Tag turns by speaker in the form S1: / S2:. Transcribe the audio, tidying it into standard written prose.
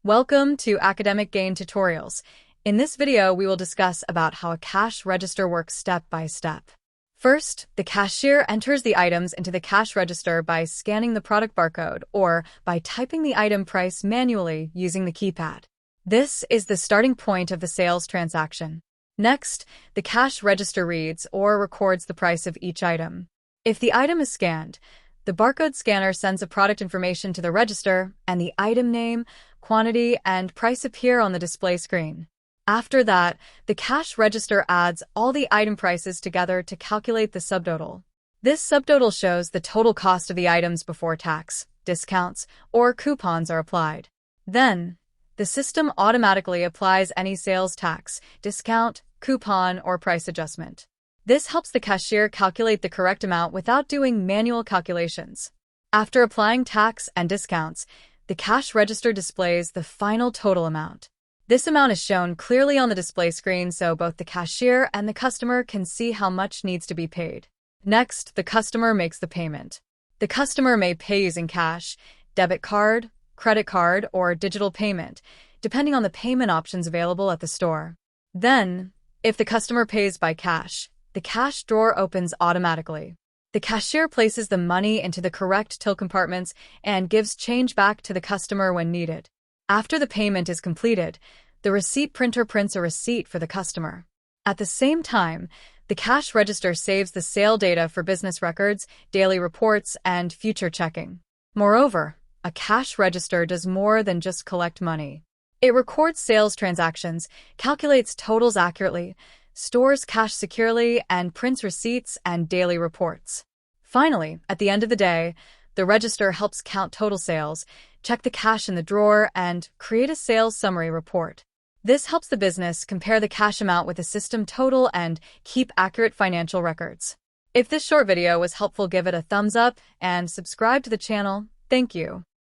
S1: Welcome to Academic Gain Tutorials. In this video, we will discuss about how a cash register works step by step. First, the cashier enters the items into the cash register by scanning the product barcode or by typing the item price manually using the keypad. This is the starting point of the sales transaction. Next, the cash register reads or records the price of each item. If the item is scanned, the barcode scanner sends the product information to the register, and the item name, quantity, and price appear on the display screen. After that, the cash register adds all the item prices together to calculate the subtotal. This subtotal shows the total cost of the items before tax, discounts, or coupons are applied. Then, the system automatically applies any sales tax, discount, coupon, or price adjustment. This helps the cashier calculate the correct amount without doing manual calculations. After applying tax and discounts, the cash register displays the final total amount. This amount is shown clearly on the display screen so both the cashier and the customer can see how much needs to be paid. Next, the customer makes the payment. The customer may pay using cash, debit card, credit card, or digital payment, depending on the payment options available at the store. Then, if the customer pays by cash, the cash drawer opens automatically. The cashier places the money into the correct till compartments and gives change back to the customer when needed. After the payment is completed, the receipt printer prints a receipt for the customer. At the same time, the cash register saves the sale data for business records, daily reports, and future checking. Moreover, a cash register does more than just collect money. It records sales transactions, calculates totals accurately, stores cash securely, and prints receipts and daily reports. Finally, at the end of the day, the register helps count total sales, check the cash in the drawer, and create a sales summary report. This helps the business compare the cash amount with the system total and keep accurate financial records. If this short video was helpful, give it a thumbs up and subscribe to the channel. Thank you.